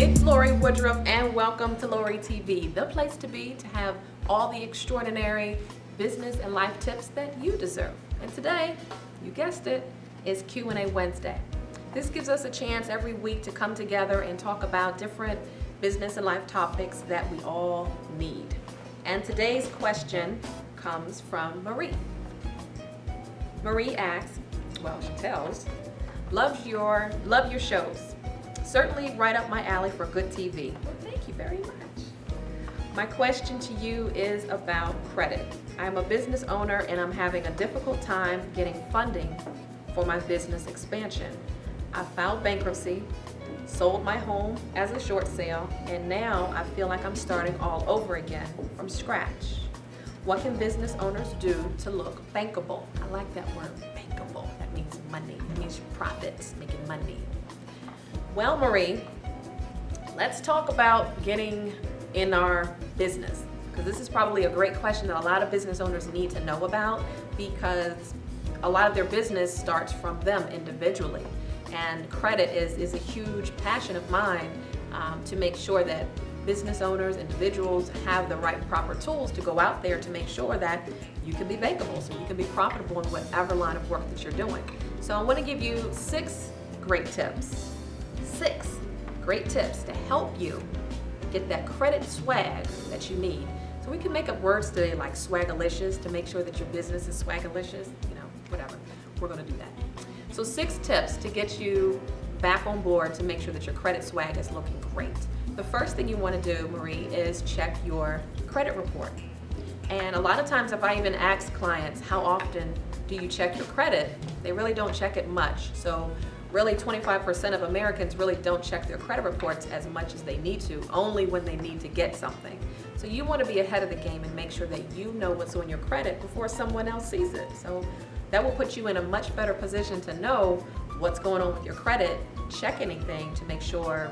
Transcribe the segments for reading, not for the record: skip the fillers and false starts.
It's Lorie Woodruff and welcome to Lorie TV, the place to be to have all the extraordinary business and life tips that you deserve. And today, you guessed it, is Q&A Wednesday. This gives us a chance every week to come together and talk about different business and life topics that we all need. And today's question comes from Marie. Marie asks, well, she tells, love your shows. Certainly right up my alley for good TV. Well, thank you very much. My question to you is about credit. I'm a business owner and I'm having a difficult time getting funding for my business expansion. I filed bankruptcy, sold my home as a short sale, and now I feel like I'm starting all over again from scratch. What can business owners do to look bankable? I like that word, bankable. That means money. That means profits, making money. Well, Marie, let's talk about getting in our business, because this is probably a great question that a lot of business owners need to know about, because a lot of their business starts from them individually. And credit is a huge passion of mine, to make sure that business owners, individuals have the right proper tools to go out there to make sure that you can be bankable, so you can be profitable in whatever line of work that you're doing. So I want to give you 6 great tips. 6 great tips to help you get that credit swag that you need. So we can make up words today like swagalicious to make sure that your business is swagalicious, whatever. We're gonna do that. So 6 tips to get you back on board to make sure that your credit swag is looking great. The first thing you wanna do, Marie, is check your credit report. And a lot of times if I even ask clients, how often do you check your credit? They really don't check it much. So really 25% of Americans really don't check their credit reports as much as they need to, only when they need to get something. So you want to be ahead of the game and make sure that you know what's on your credit before someone else sees it. So that will put you in a much better position to know what's going on with your credit, check anything to make sure,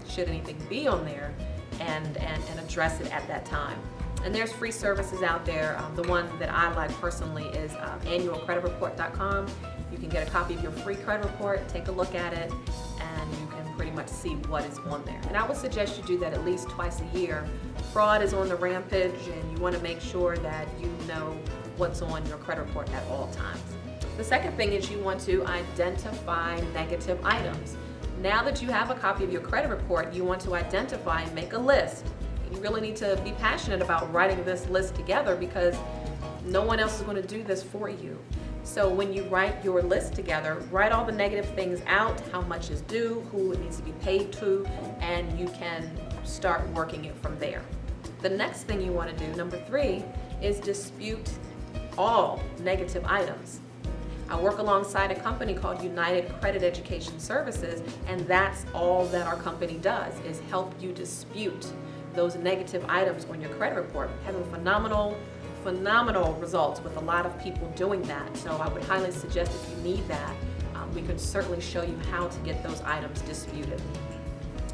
should anything be on there, and address it at that time. And there's free services out there. The one that I like personally is annualcreditreport.com. You can get a copy of your free credit report, take a look at it, and you can pretty much see what is on there. And I would suggest you do that at least twice a year. Fraud is on the rampage, and you want to make sure that you know what's on your credit report at all times. The second thing is you want to identify negative items. Now that you have a copy of your credit report, you want to identify and make a list. You really need to be passionate about writing this list together, because no one else is going to do this for you. So when you write your list together, write all the negative things out, how much is due, who it needs to be paid to, and you can start working it from there. The next thing you want to do, number 3, is dispute all negative items. I work alongside a company called United Credit Education Services, and that's all that our company does, is help you dispute those negative items on your credit report. Having phenomenal results with a lot of people doing that. So I would highly suggest, if you need that, we can certainly show you how to get those items disputed.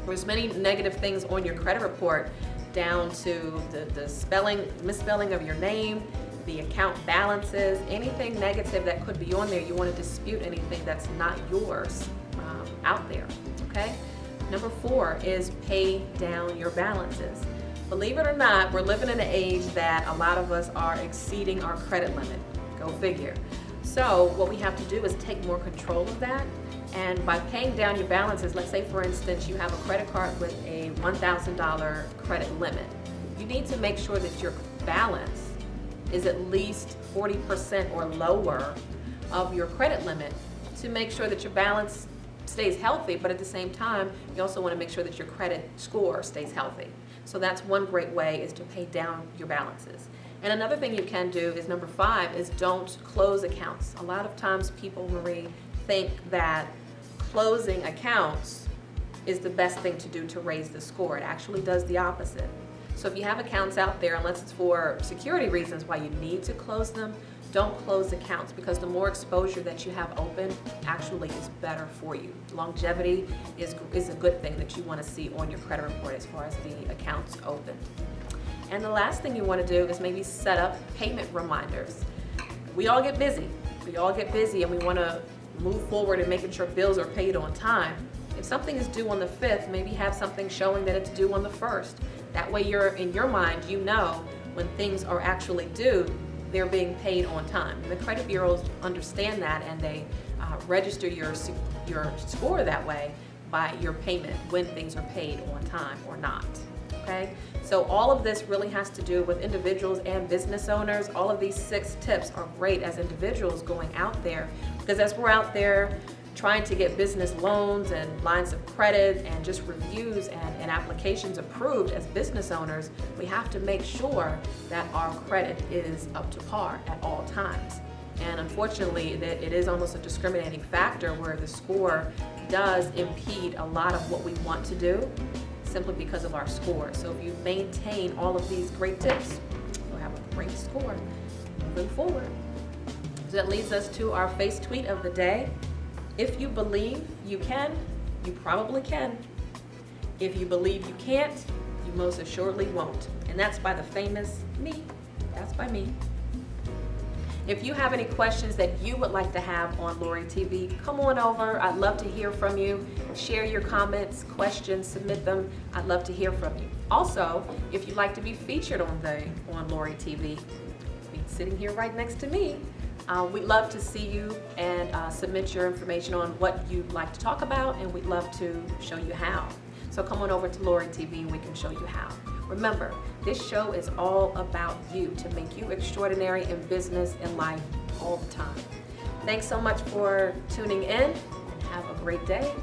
There's many negative things on your credit report, down to the misspelling of your name, the account balances, anything negative that could be on there. You want to dispute anything that's not yours out there, okay? Number 4 is pay down your balances. Believe it or not, we're living in an age that a lot of us are exceeding our credit limit. Go figure. So what we have to do is take more control of that. And by paying down your balances, let's say for instance you have a credit card with a $1,000 credit limit. You need to make sure that your balance is at least 40% or lower of your credit limit to make sure that your balance stays healthy, but at the same time, you also want to make sure that your credit score stays healthy. So that's one great way, is to pay down your balances. And another thing you can do is number 5 is don't close accounts. A lot of times people, Marie, think that closing accounts is the best thing to do to raise the score. It actually does the opposite. So if you have accounts out there, unless it's for security reasons why you need to close them, don't close accounts, because the more exposure that you have open actually is better for you. Longevity is a good thing that you want to see on your credit report as far as the accounts open. And the last thing you want to do is maybe set up payment reminders. We all get busy. And we want to move forward in making sure bills are paid on time. If something is due on the 5th, maybe have something showing that it's due on the 1st. That way in your mind, you know when things are actually due, they're being paid on time. And the credit bureaus understand that, and they register your score that way by your payment, when things are paid on time or not. Okay? So all of this really has to do with individuals and business owners. All of these 6 tips are great as individuals going out there, because as we're out there trying to get business loans and lines of credit and just reviews and applications approved as business owners, we have to make sure that our credit is up to par at all times. And unfortunately, it is almost a discriminating factor where the score does impede a lot of what we want to do simply because of our score. So if you maintain all of these great tips, you'll have a great score moving forward. So that leads us to our face tweet of the day. If you believe you can, you probably can. If you believe you can't, you most assuredly won't. And that's by the famous me. That's by me. If you have any questions that you would like to have on Lorie TV, come on over. I'd love to hear from you. Share your comments, questions, submit them. I'd love to hear from you. Also, if you'd like to be featured on Lorie TV, sitting here right next to me, we'd love to see you and submit your information on what you'd like to talk about, and we'd love to show you how. So come on over to Lorie TV and we can show you how. Remember, this show is all about you, to make you extraordinary in business and life all the time. Thanks so much for tuning in, and have a great day.